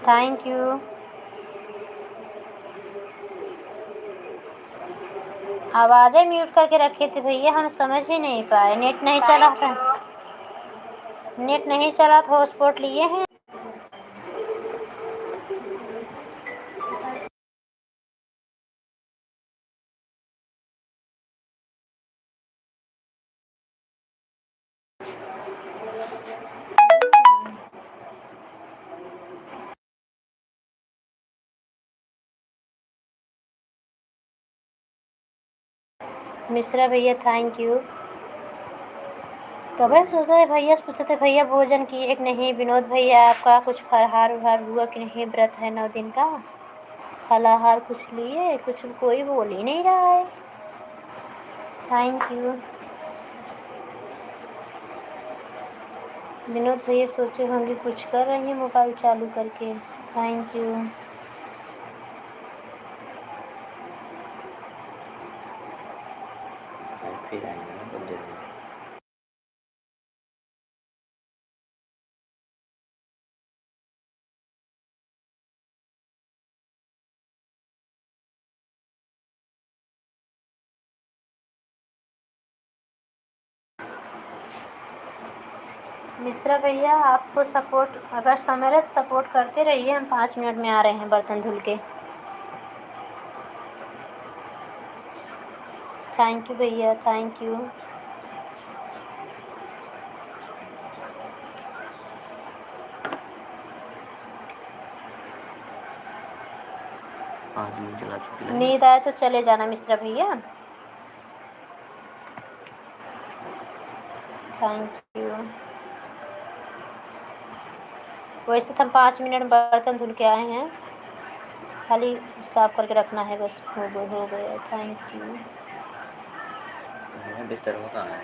Thank you. आवाज़ें mute करके रखे थे भैया, हम समझ ही नहीं पाए, नेट नहीं चला था। नेट नहीं चला तो हॉटस्पॉट लिए हैं। मिश्रा भैया थैंक यू। तो भाई सोचा है भैया से पूछे थे, भैया भोजन किए कि नहीं। विनोद भैया आपका कुछ फलाहार उहार हुआ कि नहीं, व्रत है 9 दिन का। फलाहार कुछ लिए, कुछ कोई बोल ही नहीं रहा है। Thank you. विनोद भैया सोचे होंगे कुछ कर रही हैं मोबाइल चालू करके। Thank you. फिर आएंगे ना कुछ देर में। मिश्रा भैया आपको सपोर्ट अगर समय रहे तो सपोर्ट करते रहिए, हम 5 मिनट में आ रहे हैं बर्तन धुल के। थैंक यू भैया थैंक यू। पाँच मिनट चला चुकी है। नींद आए तो चले जाना मिश्रा भैया। Thank you. वैसे तो हम 5 मिनट में बर्तन धुल के आए हैं, खाली साफ करके रखना है बस, हो गया। Thank you. बिस्तर वो कहाँ है?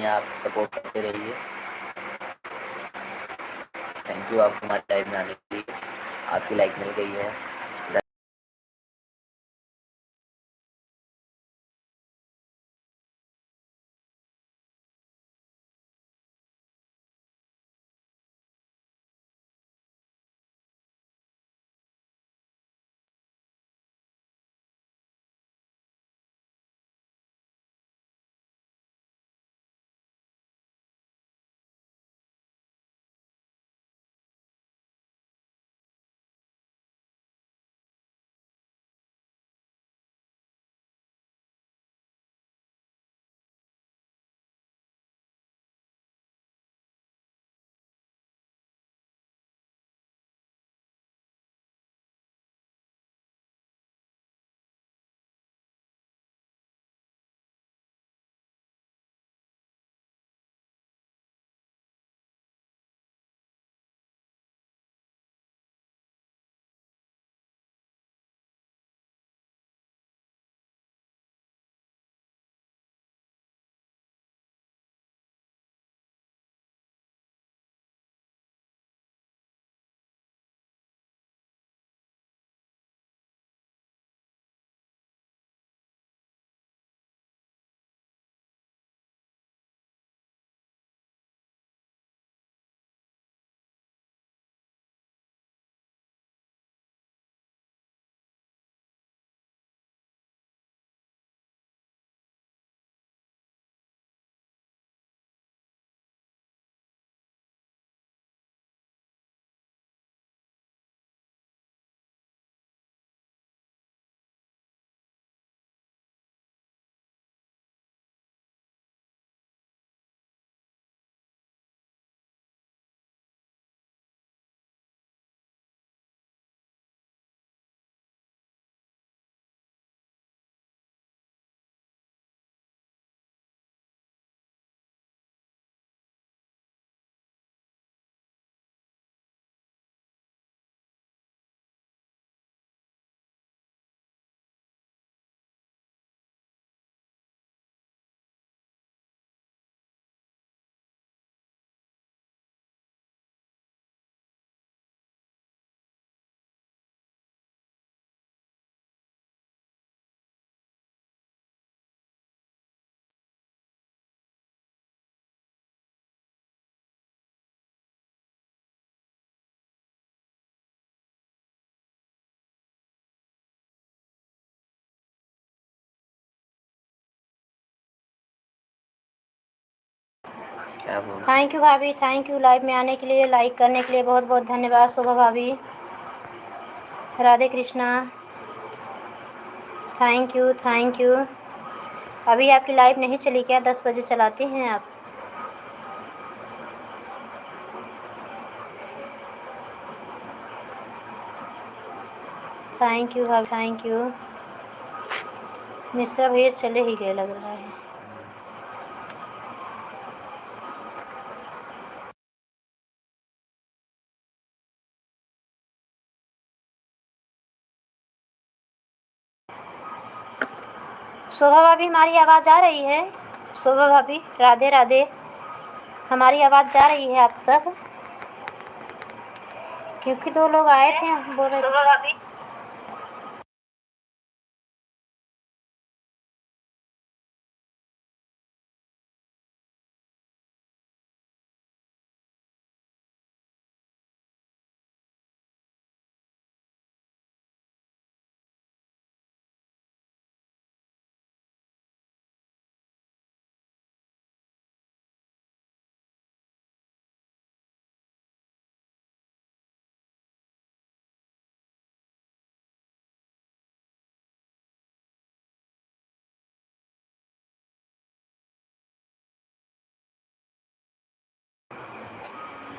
आप सपोर्ट करते रहिए। थैंक यू आपको हमारे लाइव में आने के लिए। आपकी लाइक मिल गई है। क्या बोल थैंक यू भाभी, थैंक यू लाइव में आने के लिए, लाइक करने के लिए बहुत बहुत धन्यवाद शोभा भाभी। Radhe Krishna, thank you thank you. अभी आपकी लाइव नहीं चली क्या? 10 बजे चलाती हैं आप? थैंक यू भाभी, थैंक यू। मिश्रा भैया चले ही गए लग रहा है। शोभा भाभी हमारी आवाज़ आ रही है? शोभा भाभी राधे राधे, हमारी आवाज़ जा रही है आप तक? क्योंकि 2 लोग आए थे बोल रहे थे।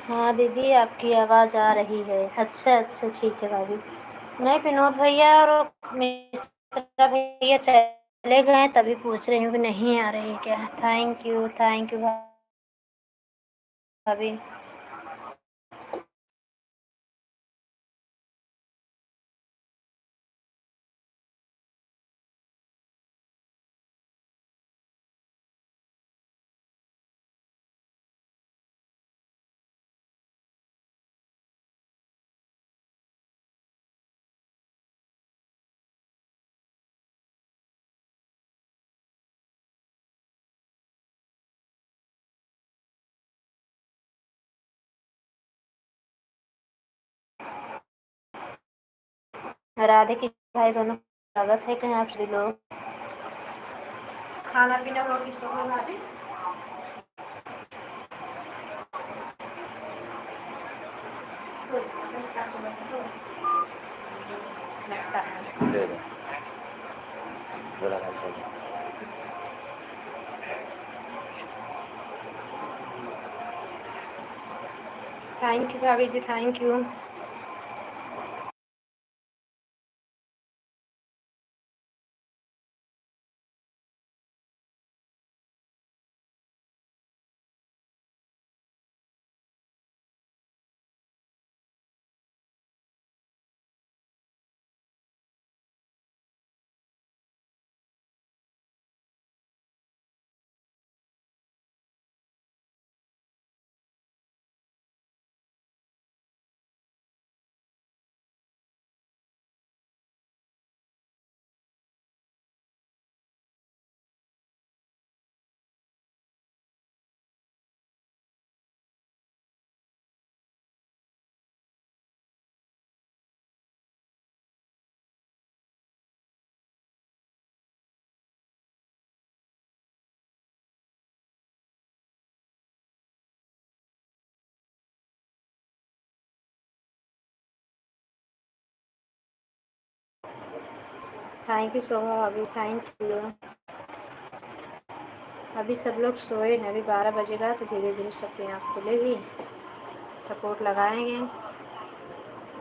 हाँ दीदी आपकी आवाज़ आ रही है। अच्छा अच्छा ठीक है भाभी। नहीं विनोद भैया और मिश्रा भैया चले गए तभी पूछ रही हूँ कि नहीं आ रही क्या। थैंक यू भाभी। राधे की भाई दोनों स्वागत है कहीं आप सभी लोग। खाना पीना हो किसको भाभी? लगता है। ले लो, बोला खा चलो। थैंक यू भाभी जी, thank you. Thank you so much भाभी, थैंक यू। अभी सब लोग सोए हैं, अभी 12 बजेगा तो धीरे धीरे सबकी आँख खुलेगी, सपोर्ट लगाएंगे।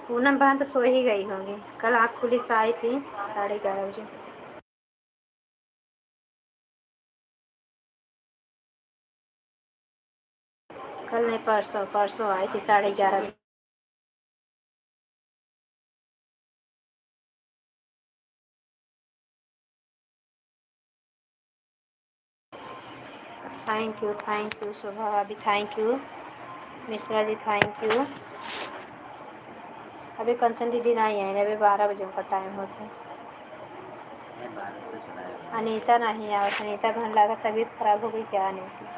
पूनम बहन तो सो ही गई होंगी, कल आँख खुली तो आई थी 11:30 बजे। कल नहीं, परसों परसों आई थी 11:30 बजे। थैंक यू शोभा भाभी, thank you. Mishra ji thank you. अभी कंचन दीदी नहीं आई, अभी 12 बजे उनका टाइम होता है। अनीता नहीं आई, अनीता बहन लगा तबीयत खराब हो गई क्या नहीं थी।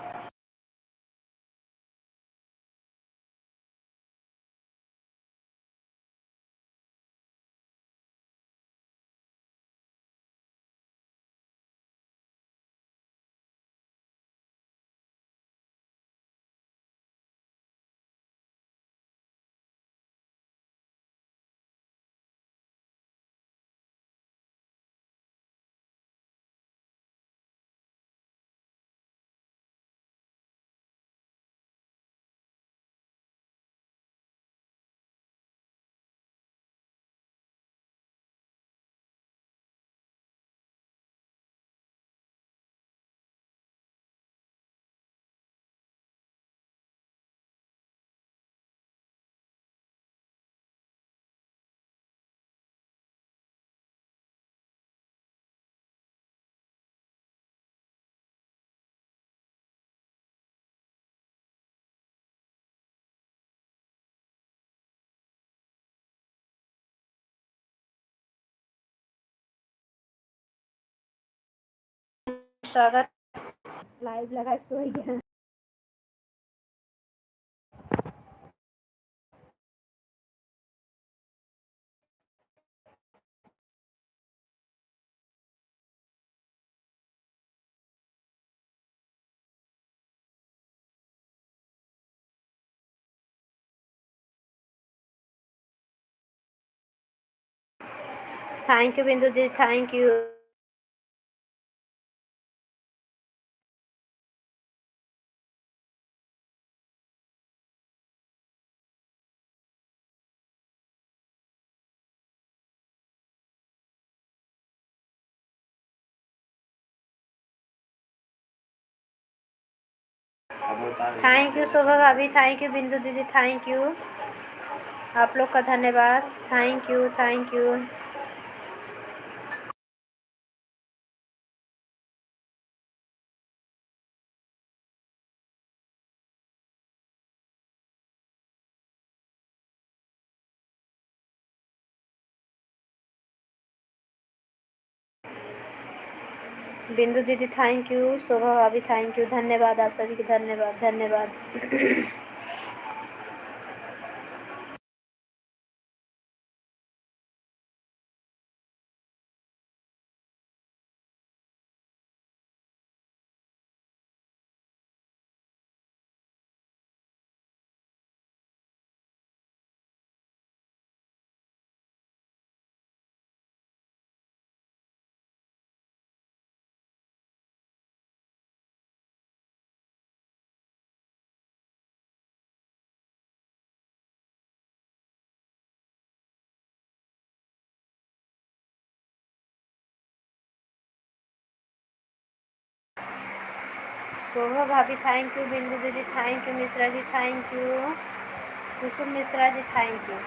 स्वागत। लाइव लगा सो ही गया। थैंक यू बिंदु जी, thank you. Thank you Shobha भाभी, थैंक यू बिंदु दीदी, थैंक यू। आप लोग का धन्यवाद, thank you thank you. Bindu दीदी थैंक यू, शोभा भाभी थैंक यू, धन्यवाद आप सभी की, धन्यवाद धन्यवाद। शोभा भाभी थैंक यू, बिंदु दीदी thank you, Mishra ji thank you, Kusum Mishra ji thank you.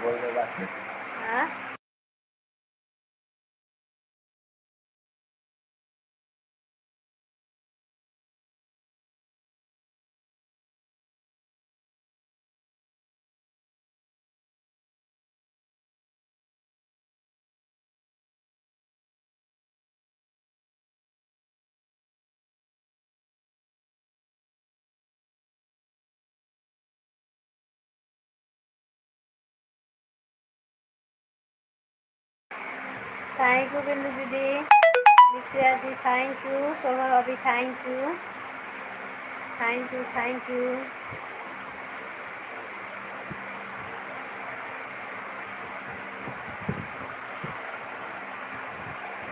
बोल दो बात। हाँ थैंक यू बिंदु दीदी, मिश्रा जी थैंक यू, शोभा भाभी thank you, thank you thank you.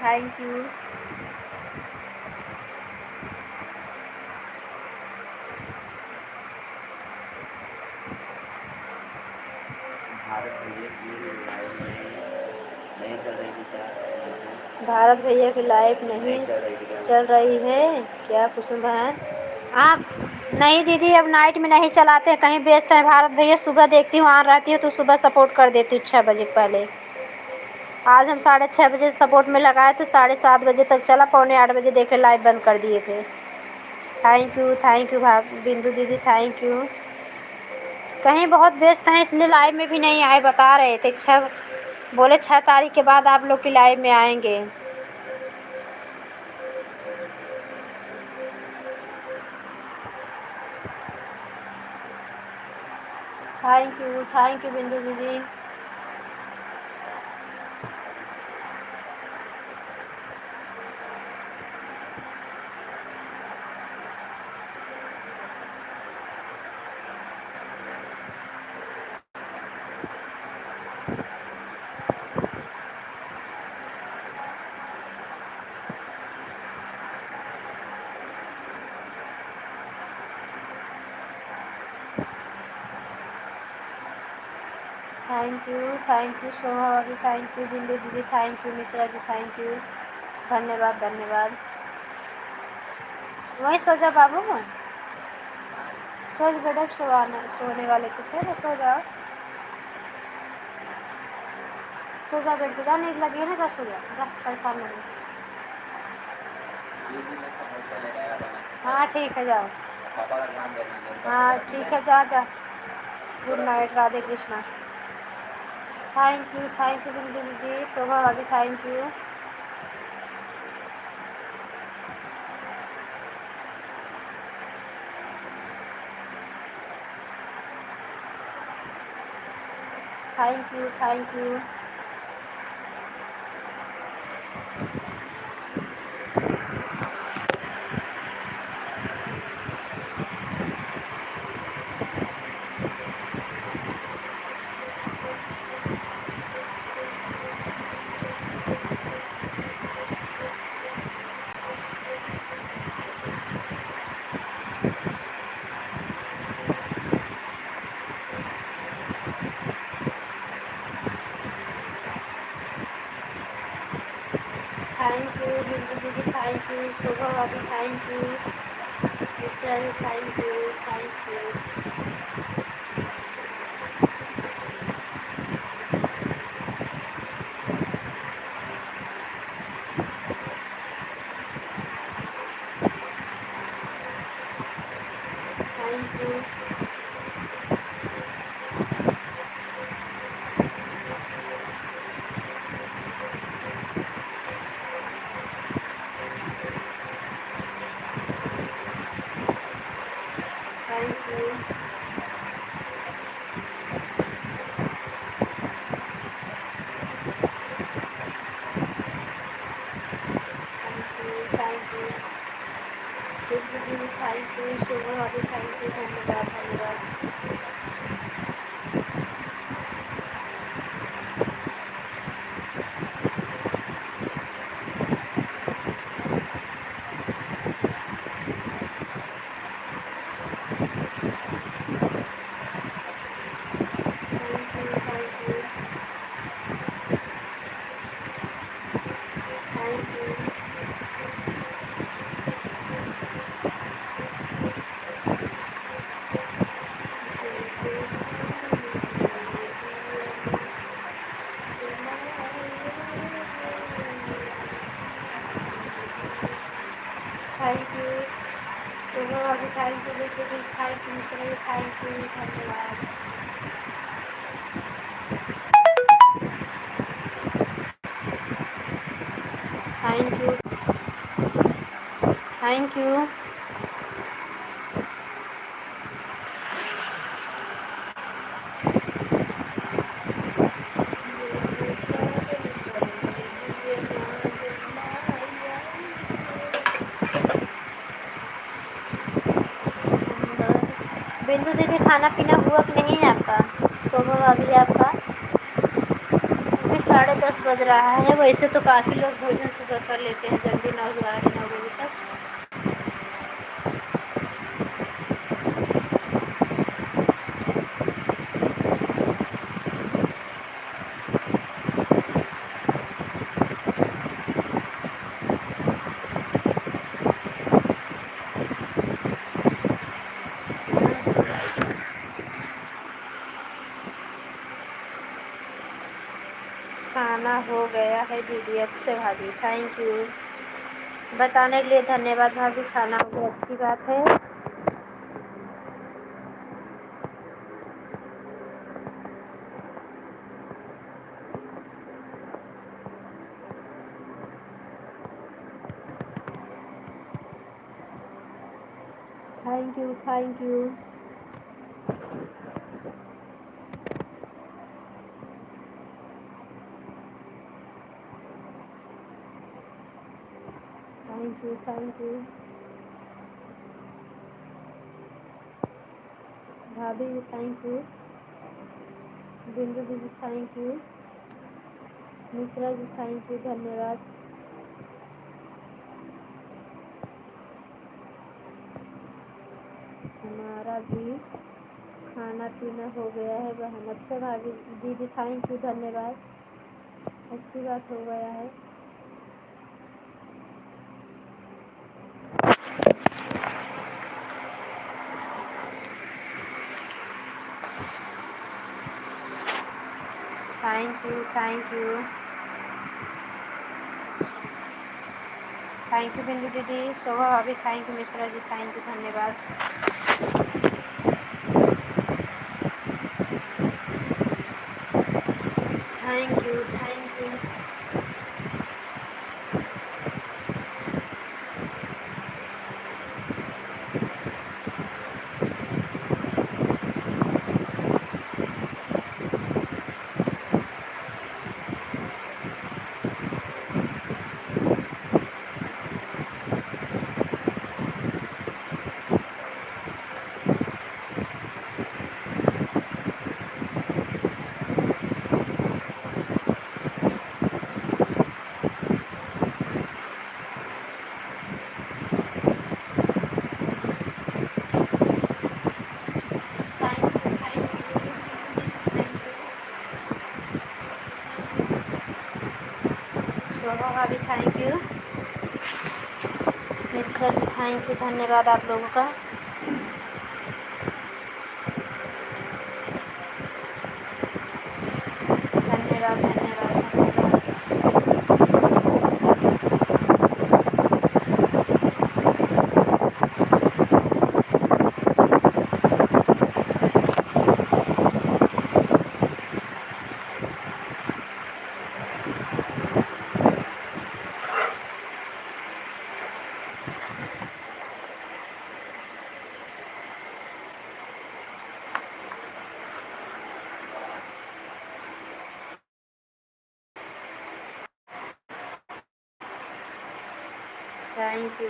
Thank you. Bharat भैया की लाइफ नहीं चल रही है क्या कुसुम बहन? आप नहीं दीदी, अब नाइट में नहीं चलाते, कहीं व्यस्त हैं भारत भैया। सुबह देखती हूँ ऑन रहती हूँ तो सुबह सपोर्ट कर देती हूँ 6 बजे पहले। आज हम 6:30 बजे सपोर्ट में लगाए थे, 7:30 बजे तक चला, 7:45 बजे देखे लाइव बंद कर दिए थे। थैंक यू बिंदु दीदी थैंक यू। कहीं बहुत व्यस्त हैं इसलिए लाइव में भी नहीं आए, बता रहे थे 6 तारीख के बाद आप लोग की लाइव में आएंगे। थैंक यू बिंदु दीदी। थैंक यू सोहा भाभी थैंक यू, बिंदु दीदी thank you, Mishra ji thank you, धन्यवाद धन्यवाद। वहीं सो जा बाबू, सो जा बेटा, सोने वाले तो थे ना, सो जाओ बेटा, जा नींद लगी है ना, जा सो जा परेशान नहीं। हाँ ठीक है जाओ, हाँ ठीक है जा जा। Good night, Radhe Krishna. Thank you Bindu दीदी, शोभा भाभी thank you. Thank you. Thank you Bindu दीदी थैंक यू, शोभा भाभी thank you, Mishra ji thank you thank you. Thank you. Thank you. भाभी थैंक यू, बेटे भी thank you, Mishra ji thank you, धन्यवाद। Thank you, thank you. Bindu दीदी खाना पीना हुआ कि नहीं आपका? शोभा भाभी आपका? अभी 10:30 बज रहा है। वैसे तो काफ़ी लोग भोजन सुबह कर लेते हैं जल्दी, 9 9:30 तक। खाना हो गया है दीदी। अच्छा भाभी थैंक यू, बताने के लिए धन्यवाद भाभी। खाना हो गया, अच्छी बात है। Thank you, thank you. Thank you, thank you भाभी, थैंक यू। बिंदु दीदी thank you, Mishra ji thank you, धन्यवाद। हमारा भी खाना पीना हो गया है बहन। अच्छा भाभी दीदी थैंक यू, धन्यवाद। अच्छी बात हो गया है। Thank you, thank you, thank you Bindu दीदी, शोभा भाभी thank you, Mishra ji thank you, धन्यवाद। Thank you, thank you. Shobha भाभी thank you, Mishra ji thank you, धन्यवाद आप लोगों का। धन्यवाद, धन्यवाद, धन्यवाद। Thank you,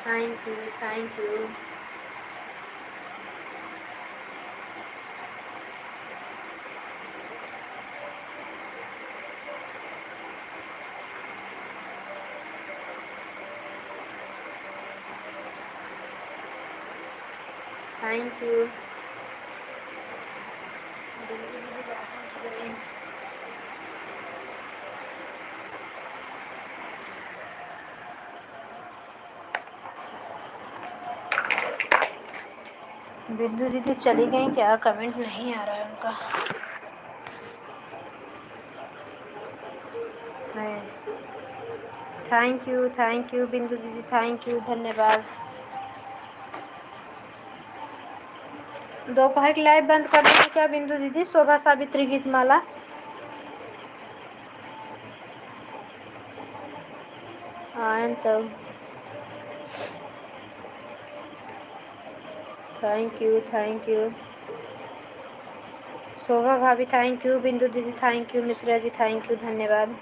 thank you, thank you. Thank you. Bindu दीदी चली गई क्या? कमेंट नहीं आ रहा है उनका। है। थैंक यू बिंदु दीदी, थैंक यू, धन्यवाद। दोपहर की लाइव बंद कर देंगे क्या बिंदु दीदी? शोभा सावित्री गीत माला। आयन तब। Thank you. शोभा भाभी थैंक यू, बिंदु दीदी thank you, Mishra ji thank you, धन्यवाद।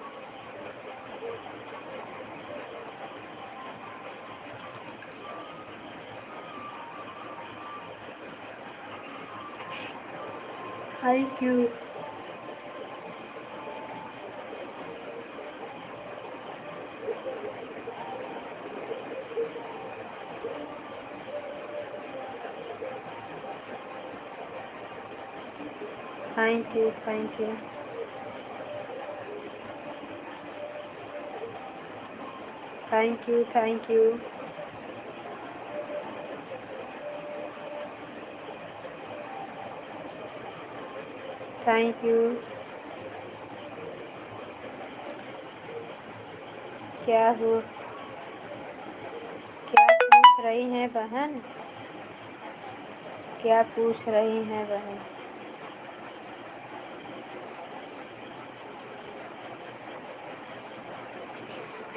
Thank you. Thank you. Thank you. Thank you. Thank you. Thank you. क्या हो? क्या पूछ रही हैं बहन? क्या पूछ रही हैं बहन?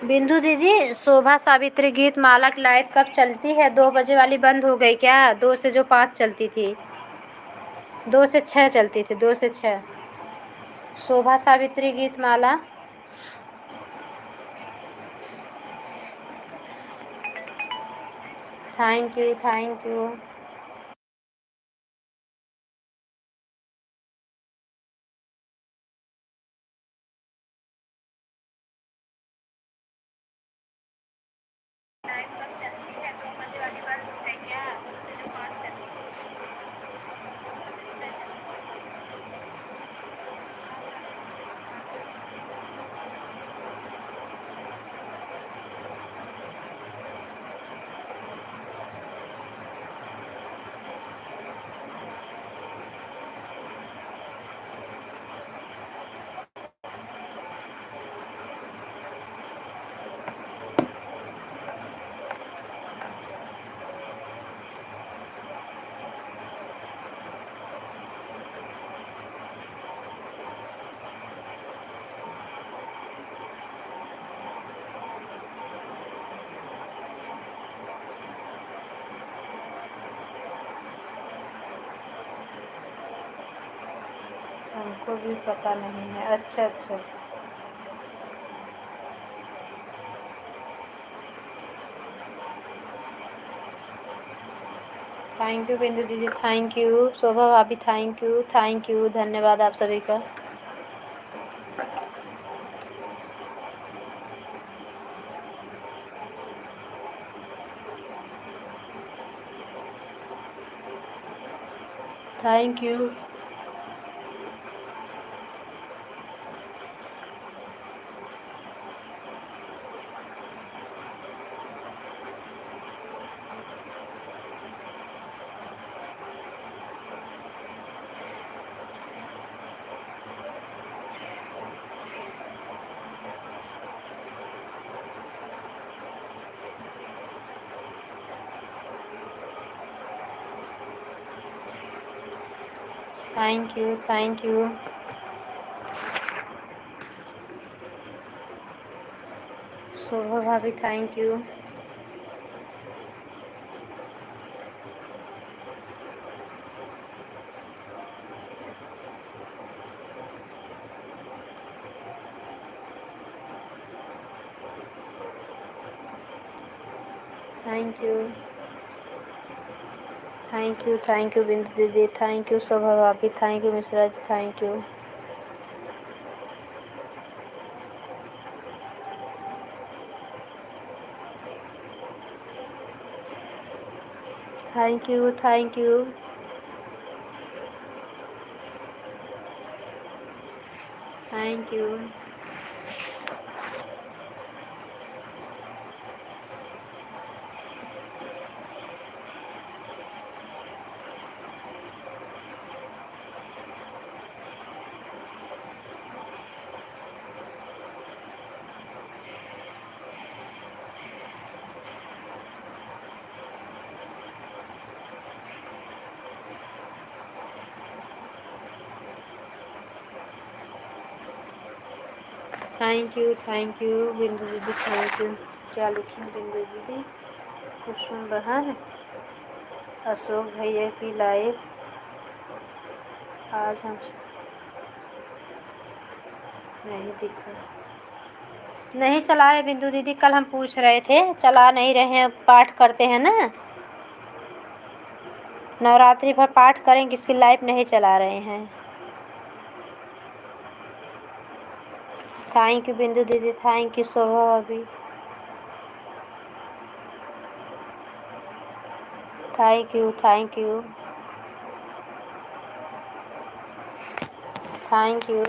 बिंदु दीदी शोभा सावित्री गीत माला की लाइव कब चलती है? 2 बजे वाली बंद हो गई क्या? 2 से जो 5 चलती थी, 2 से 6 चलती थी, 2 से 6 शोभा सावित्री गीत माला। Thank you. Thank you. हमको भी पता नहीं है। अच्छा। थैंक यू बिंदु दीदी, थैंक यू शोभा भाभी, थैंक यू, धन्यवाद आप सभी का। Thank you. Thank you. Shobha भाभी thank you. Thank you Bindu दीदी, थैंक यू शोभा भाभी, thank you Mishra ji, thank you. Thank you. Thank you. Thank you. Thank you Bindu दीदी, थैंक यू। क्या लिखी बिंदु दीदी? कुसुम बहन, अशोक भैया की लाइव आज हम नहीं दिख रहा। नहीं चला है बिंदु दीदी, कल हम पूछ रहे थे, चला नहीं रहे हैं, पाठ करते हैं ना, नवरात्रि भर पाठ करेंगे, इसकी लाइव नहीं चला रहे हैं। थैंक यू बिंदु दीदी, थैंक यू शोभा भाभी, thank you thank you thank you.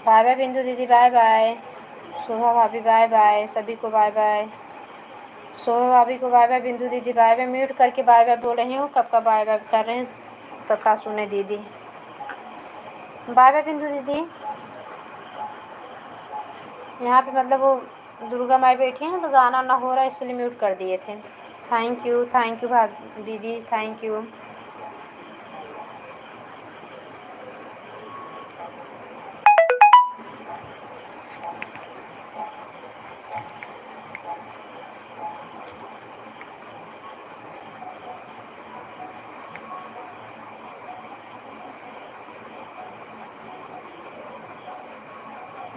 Bye bye Bindu दीदी, बाय बाय। शोभा भाभी बाय बाय, सभी को बाय बाय। शोभा भाभी को बाय बाय, बिंदु दीदी बाय बाय। म्यूट करके बाय बाय बोल रही हूँ, कब का बाय बाय कर रहे हैं सबका सुने दीदी। बाय बाय बिंदु दीदी। यहाँ पे मतलब वो दुर्गा माई बैठी है ना, तो गाना ना हो रहा है इसलिए म्यूट कर दिए थे। थैंक यू भाभी दीदी, thank you.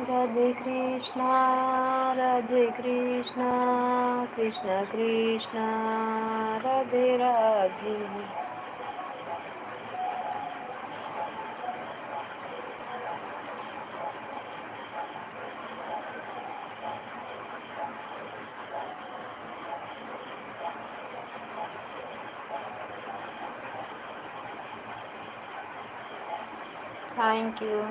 Radhe Krishna, Radhe Krishna, Krishna Krishna, Radhe Radhe. Thank you.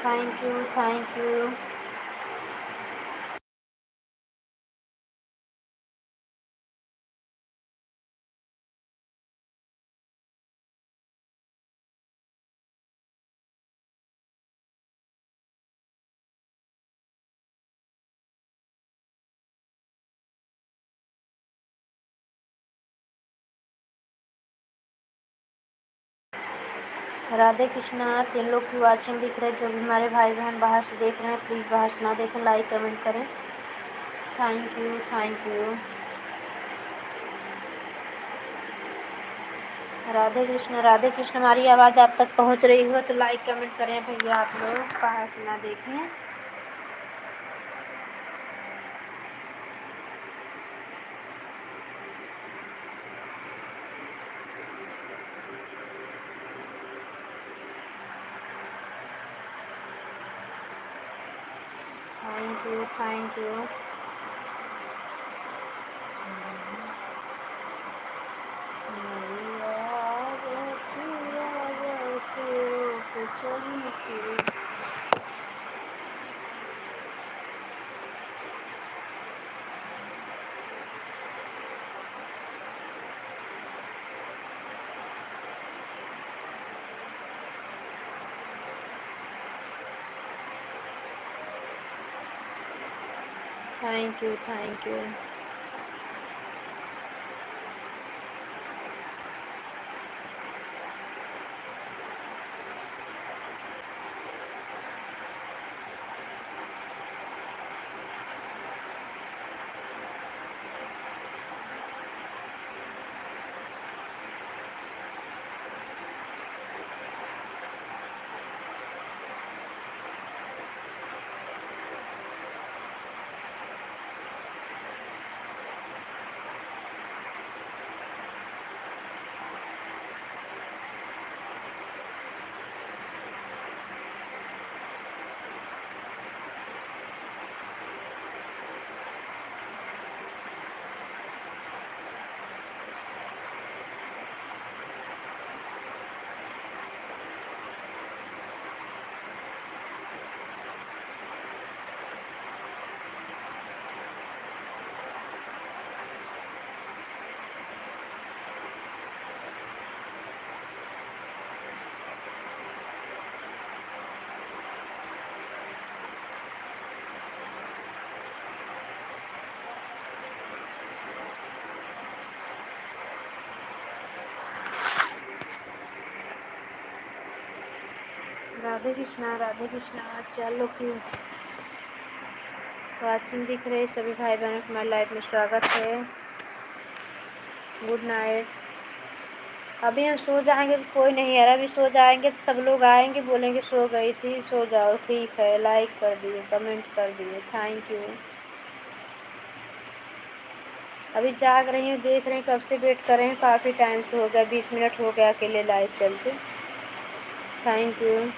Thank you, thank you. Radhe Krishna. 3 लोग की वाचिंग दिख रहे हैं। जो भी हमारे भाई बहन बाहर से देख रहे हैं प्लीज़ बाहर से ना देखें, लाइक कमेंट करें। Thank you, thank you. Radhe Krishna, Radhe Krishna. हमारी आवाज़ आप तक पहुंच रही हो तो लाइक कमेंट करें भैया, आप लोग बाहर से ना देखें। Thank you, thank you. Thank you, thank you. Radhe Krishna, Radhe Krishna. चलो की वाचिंग दिख रहे सभी भाई बहनों को हमारी लाइफ में स्वागत है। Good night. अभी हम सो जाएंगे तो कोई नहीं है, अभी सो जाएंगे तो सब लोग आएंगे बोलेंगे सो गई थी, सो जाओ। ठीक है, लाइक कर दिए, कमेंट कर दिए, थैंक यू। अभी जाग रही हूँ, देख रहे हैं कब से वेट कर रहे हैं, काफ़ी टाइम से हो गया, 20 मिनट हो गया अकेले लाइव चलते। Thank you.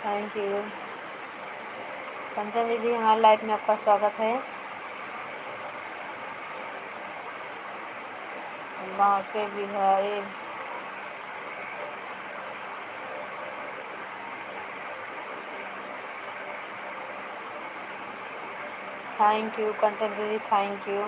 Thank you. Kanchan दीदी, हमारे लाइफ में आपका स्वागत है। बांके बिहारी, थैंक यू कंचन दीदी, थैंक यू।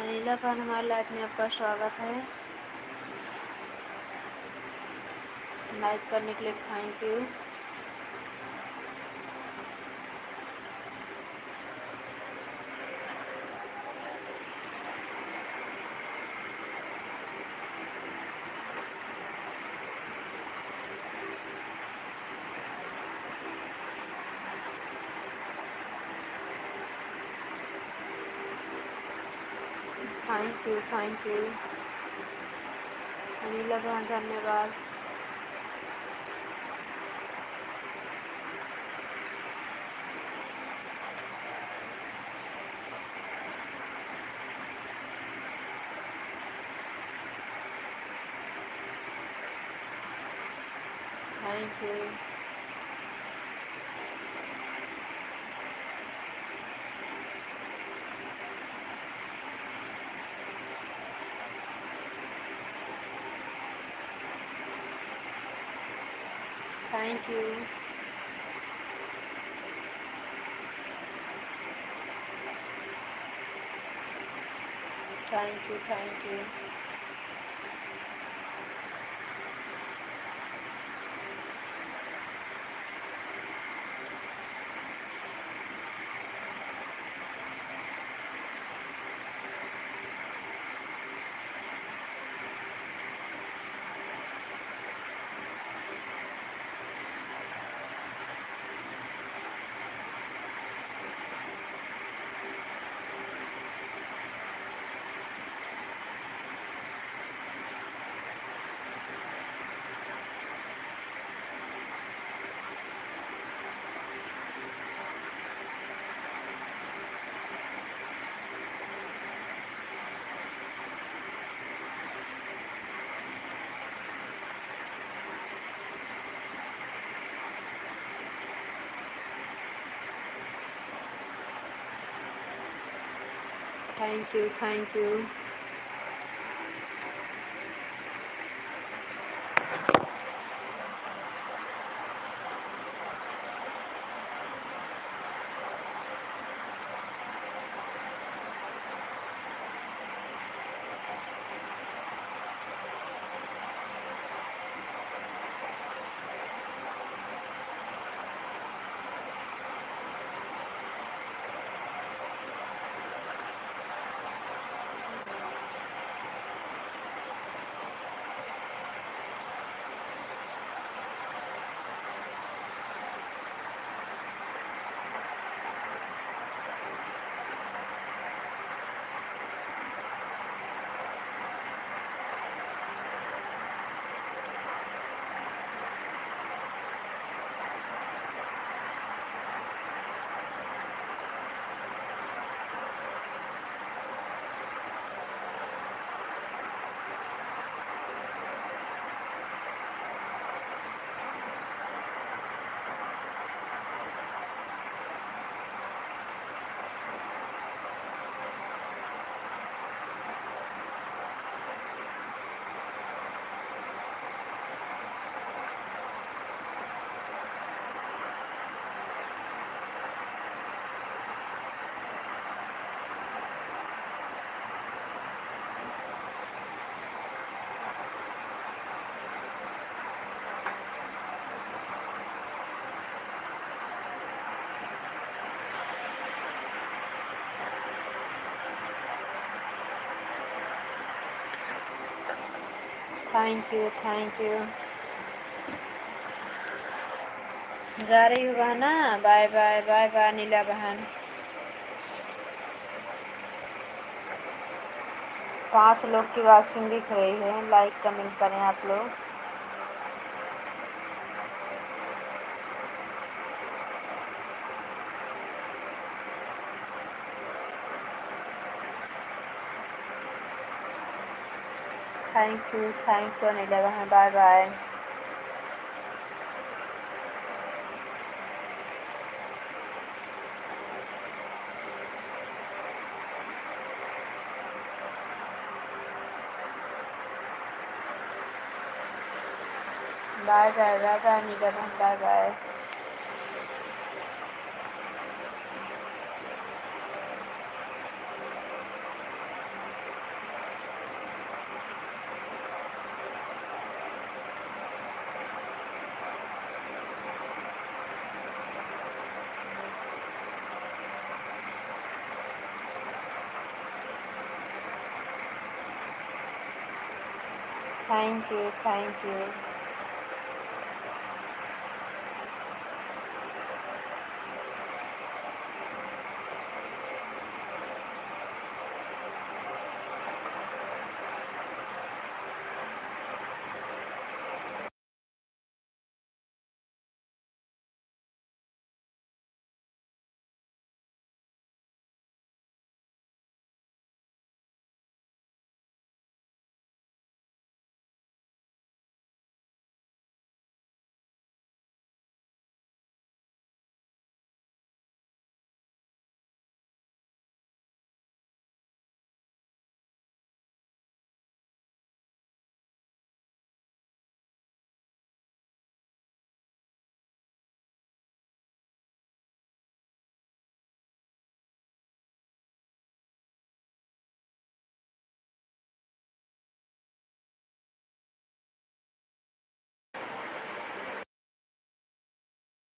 अनिला खान, हमारे लाइफ में आपका स्वागत है। लाइक करने के लिए thank you. Thank you Anila Khan, धन्यवाद। Thank you. Thank you. Thank you. Thank you. Thank you. Thank you. Thank you, thank you. जा रही हूँ बहना, bye bye, bye bye Neela बहन। 5 लोग की वॉचिंग दिख रही है, लाइक कमेंट करें आप लोग। थैंक यू नीला बहन, bye bye. Bye bye, bye bye Neela बहन, bye bye. Thank you, thank you.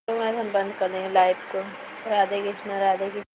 तो मैं हम बंद कर देंगे लाइव को। राधे कृष्णा, राधे कृष्णा।